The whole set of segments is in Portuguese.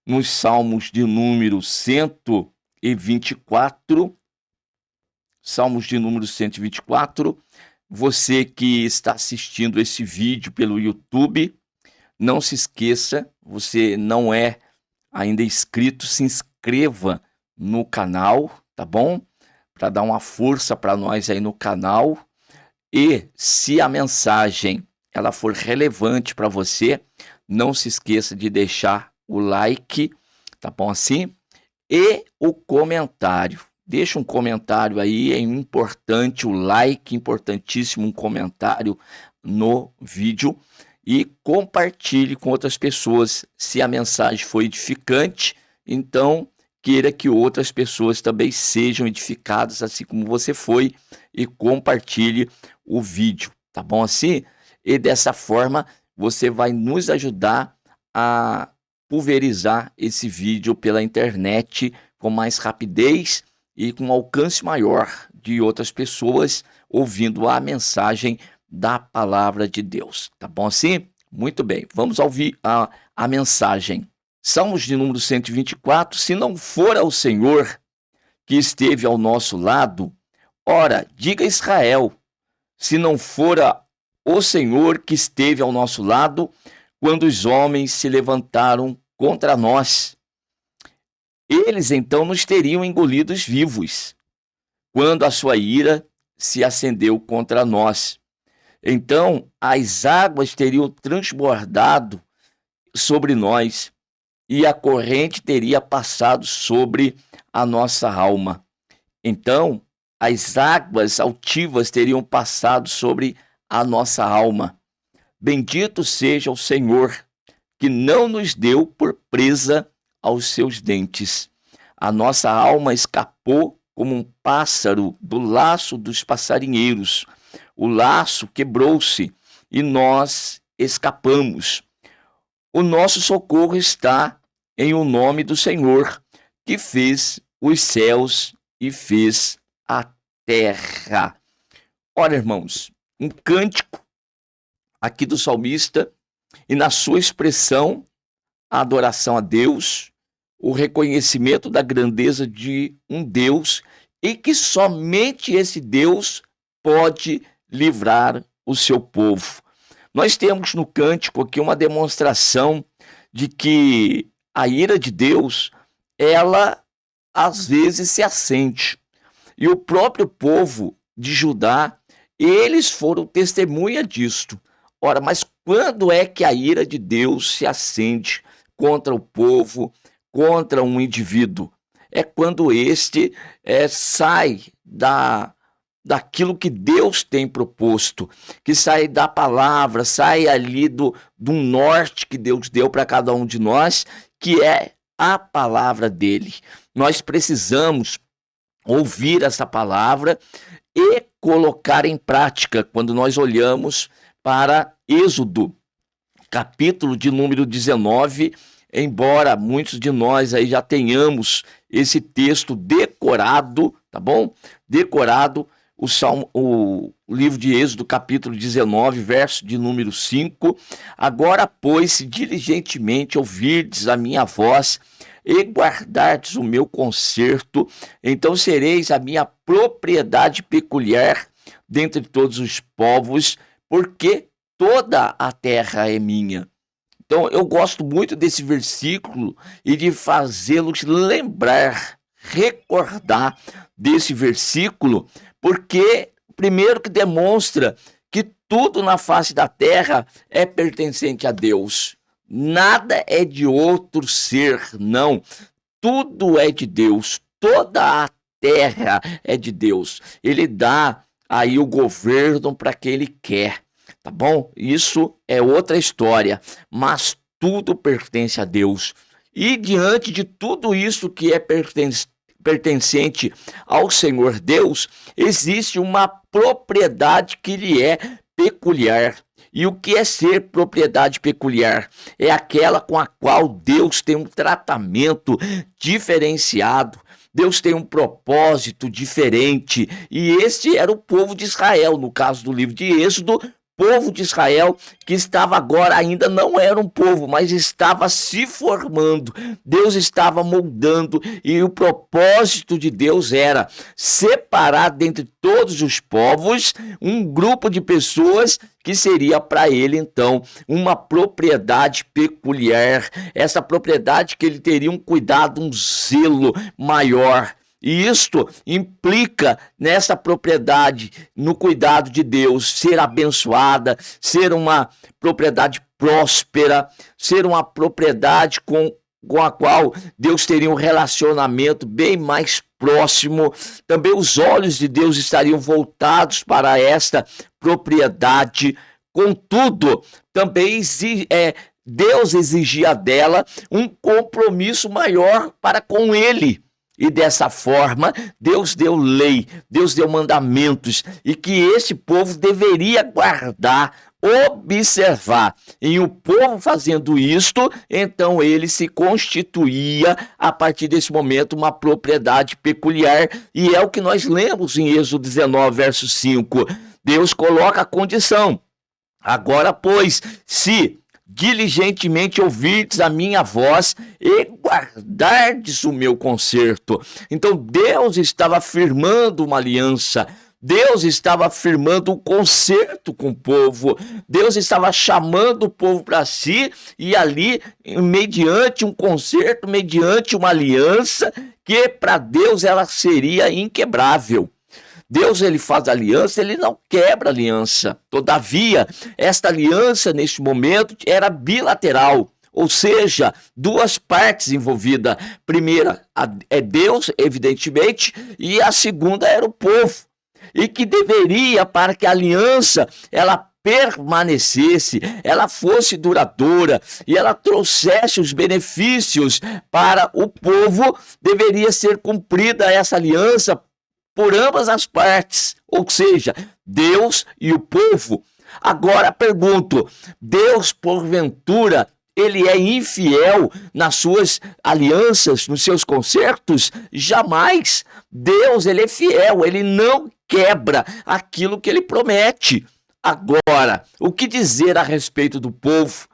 nos Salmos de número 124. Salmos de número 124. Você que está assistindo esse vídeo pelo YouTube, não se esqueça, você não é ainda inscrito, se inscreva no canal, tá bom? Para dar uma força para nós aí no canal. E se a mensagem ela for relevante para você, não se esqueça de deixar o like, tá bom assim? E o comentário. Deixa um comentário aí, é importante o like, importantíssimo um comentário no vídeo. E compartilhe com outras pessoas. Se a mensagem foi edificante, então queira que outras pessoas também sejam edificadas, assim como você foi, e compartilhe o vídeo, tá bom assim? E dessa forma, você vai nos ajudar a pulverizar esse vídeo pela internet com mais rapidez e com um alcance maior de outras pessoas ouvindo a mensagem da palavra de Deus, tá bom assim? Muito bem, vamos ouvir a mensagem. Salmos de número 124, se não for ao Senhor que esteve ao nosso lado, ora, diga a Israel, se não fora o Senhor que esteve ao nosso lado, quando os homens se levantaram contra nós, eles então nos teriam engolidos vivos, quando a sua ira se acendeu contra nós. Então as águas teriam transbordado sobre nós e a corrente teria passado sobre a nossa alma. Então as águas altivas teriam passado sobre a nossa alma. Bendito seja o Senhor, que não nos deu por presa aos seus dentes. A nossa alma escapou como um pássaro do laço dos passarinheiros. O laço quebrou-se e nós escapamos. O nosso socorro está em o nome do Senhor, que fez os céus e fez a terra. Ora, irmãos, um cântico aqui do salmista e na sua expressão, a adoração a Deus, o reconhecimento da grandeza de um Deus e que somente esse Deus pode livrar o seu povo. Nós temos no cântico aqui uma demonstração de que a ira de Deus, ela às vezes se acende. E o próprio povo de Judá, eles foram testemunha disto. Ora, mas quando é que a ira de Deus se acende contra o povo, contra um indivíduo? É quando este sai daquilo que Deus tem proposto, que sai da palavra, sai ali do norte que Deus deu para cada um de nós, que é a palavra dele. Nós precisamos ouvir essa palavra e colocar em prática quando nós olhamos para Êxodo, capítulo de número 19, embora muitos de nós aí já tenhamos esse texto decorado, tá bom? Decorado, o livro de Êxodo, capítulo 19, verso de número 5. Agora, pois, se diligentemente ouvirdes a minha voz e guardardes o meu conserto, então sereis a minha propriedade peculiar dentre todos os povos, porque toda a terra é minha. Então, eu gosto muito desse versículo e de fazê-los lembrar, recordar desse versículo, porque, primeiro, que demonstra que tudo na face da terra é pertencente a Deus. Nada é de outro ser, não. Tudo é de Deus. Toda a terra é de Deus. Ele dá aí o governo para quem ele quer, tá bom? Isso é outra história, mas tudo pertence a Deus. E diante de tudo isso que é pertencente ao Senhor Deus, existe uma propriedade que lhe é peculiar. E o que é ser propriedade peculiar? É aquela com a qual Deus tem um tratamento diferenciado. Deus tem um propósito diferente. E este era o povo de Israel. No caso do livro de Êxodo, povo de Israel, que estava agora, ainda não era um povo, mas estava se formando. Deus estava moldando, e o propósito de Deus era separar dentre todos os povos um grupo de pessoas que seria para ele, então, uma propriedade peculiar. Essa propriedade que ele teria um cuidado, um zelo maior. E isto implica nessa propriedade, no cuidado de Deus, ser abençoada, ser uma propriedade próspera, ser uma propriedade com a qual Deus teria um relacionamento bem mais próximo. Também os olhos de Deus estariam voltados para esta propriedade. Contudo, também Deus exigia dela um compromisso maior para com ele. E dessa forma, Deus deu lei, Deus deu mandamentos, e que esse povo deveria guardar, observar. E o povo fazendo isto, então ele se constituía, a partir desse momento, uma propriedade peculiar. E é o que nós lemos em Êxodo 19, verso 5. Deus coloca a condição: agora, pois, se diligentemente ouvirdes a minha voz e guardardes o meu conserto. Então Deus estava firmando uma aliança, Deus estava firmando um conserto com o povo, Deus estava chamando o povo para si, e ali, mediante um conserto, mediante uma aliança, que para Deus ela seria inquebrável. Deus, ele faz aliança, ele não quebra aliança. Todavia, esta aliança, neste momento, era bilateral, ou seja, duas partes envolvidas. Primeira é Deus, evidentemente, e a segunda era o povo. E que deveria, para que a aliança, ela permanecesse, ela fosse duradoura e ela trouxesse os benefícios para o povo, deveria ser cumprida essa aliança por ambas as partes, ou seja, Deus e o povo. Agora pergunto: Deus, porventura, ele é infiel nas suas alianças, nos seus concertos? Jamais. Deus, ele é fiel, ele não quebra aquilo que ele promete. Agora, o que dizer a respeito do povo?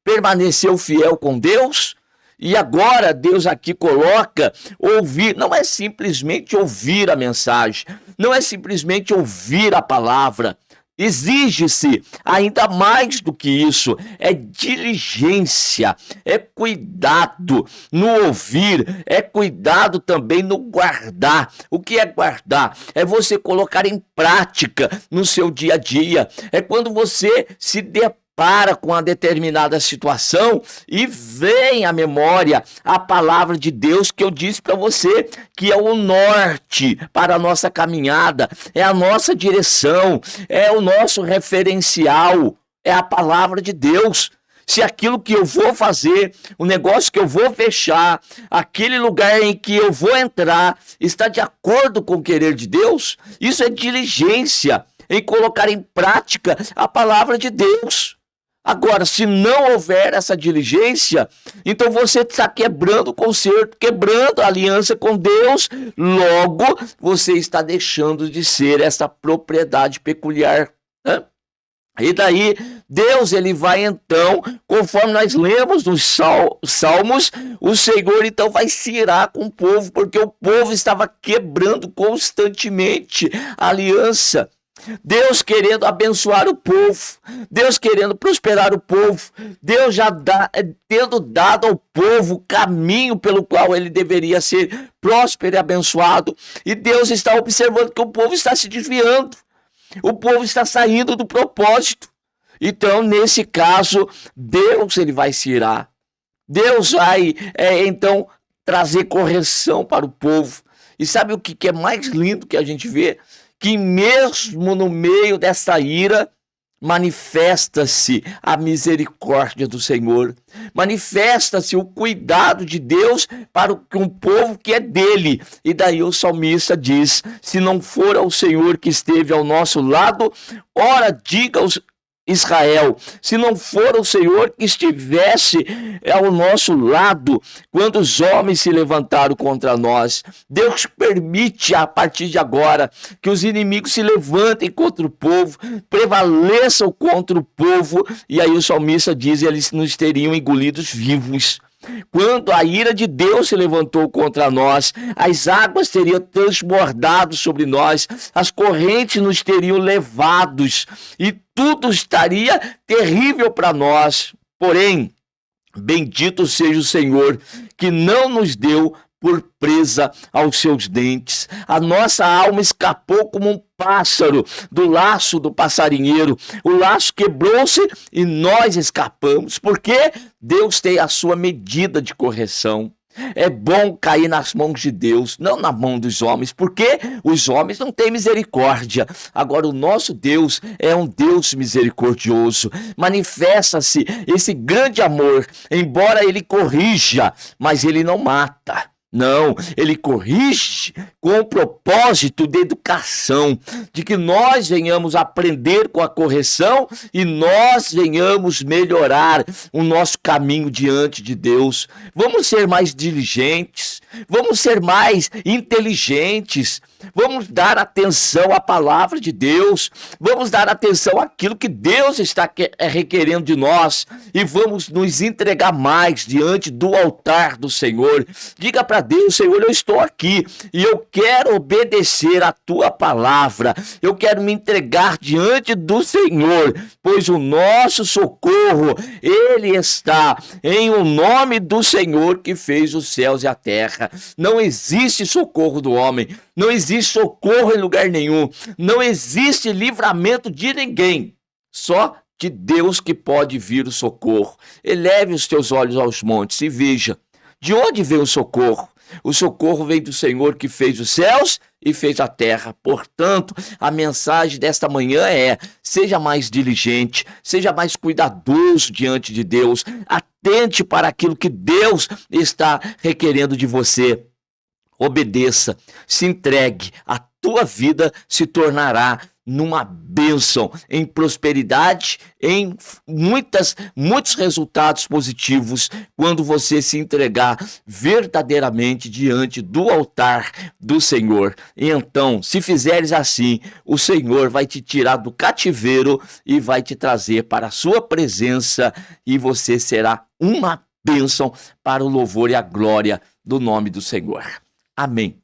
Permaneceu fiel com Deus? E agora Deus aqui coloca ouvir, não é simplesmente ouvir a mensagem, não é simplesmente ouvir a palavra. Exige-se ainda mais do que isso, é diligência, é cuidado no ouvir, é cuidado também no guardar. O que é guardar? É você colocar em prática no seu dia a dia, é quando você se depara com uma determinada situação e vem à memória a palavra de Deus que eu disse para você, que é o norte para a nossa caminhada, é a nossa direção, é o nosso referencial, é a palavra de Deus. Se aquilo que eu vou fazer, o negócio que eu vou fechar, aquele lugar em que eu vou entrar, está de acordo com o querer de Deus, isso é diligência em colocar em prática a palavra de Deus. Agora, se não houver essa diligência, então você está quebrando o concerto, quebrando a aliança com Deus, logo você está deixando de ser essa propriedade peculiar. E daí, Deus, ele vai então, conforme nós lemos nos Salmos, o Senhor então vai se irar com o povo, porque o povo estava quebrando constantemente a aliança. Deus querendo abençoar o povo, Deus querendo prosperar o povo, Deus já tendo dado ao povo o caminho pelo qual ele deveria ser próspero e abençoado, e Deus está observando que o povo está se desviando, o povo está saindo do propósito. Então, nesse caso, Deus, ele vai se irar, Deus vai então trazer correção para o povo. E sabe o que é mais lindo que a gente vê? Que mesmo no meio dessa ira, manifesta-se a misericórdia do Senhor, manifesta-se o cuidado de Deus para um povo que é dele. E daí o salmista diz: se não for o Senhor que esteve ao nosso lado, ora diga Israel, se não for o Senhor que estivesse ao nosso lado quando os homens se levantaram contra nós. Deus permite a partir de agora que os inimigos se levantem contra o povo, prevaleçam contra o povo, e aí o salmista diz: eles nos teriam engolidos vivos. Quando a ira de Deus se levantou contra nós, as águas teriam transbordado sobre nós, as correntes nos teriam levados e tudo estaria terrível para nós. Porém, bendito seja o Senhor que não nos deu por presa aos seus dentes. A nossa alma escapou como um pássaro do laço do passarinheiro. O laço quebrou-se e nós escapamos, porque Deus tem a sua medida de correção. É bom cair nas mãos de Deus, não na mão dos homens, porque os homens não têm misericórdia. Agora, o nosso Deus é um Deus misericordioso. Manifesta-se esse grande amor, embora ele corrija, mas ele não mata. Não, ele corrige com o propósito de educação, de que nós venhamos aprender com a correção e nós venhamos melhorar o nosso caminho diante de Deus. Vamos ser mais diligentes, vamos ser mais inteligentes, vamos dar atenção à palavra de Deus, vamos dar atenção àquilo que Deus está requerendo de nós e vamos nos entregar mais diante do altar do Senhor. Diga para Deus: Senhor, eu estou aqui e eu quero obedecer a tua palavra, eu quero me entregar diante do Senhor, pois o nosso socorro, ele está em o nome do Senhor que fez os céus e a terra. Não existe socorro do homem, não existe socorro em lugar nenhum, não existe livramento de ninguém, só de Deus que pode vir o socorro. Eleve os teus olhos aos montes e veja, de onde vem o socorro? O socorro vem do Senhor que fez os céus e fez a terra. Portanto, a mensagem desta manhã é: seja mais diligente, seja mais cuidadoso diante de Deus, atente para aquilo que Deus está requerendo de você. Obedeça, se entregue, a tua vida se tornará numa bênção, em prosperidade, em muitos resultados positivos, quando você se entregar verdadeiramente diante do altar do Senhor. E então, se fizeres assim, o Senhor vai te tirar do cativeiro e vai te trazer para a sua presença, e você será uma bênção para o louvor e a glória do nome do Senhor. Amém.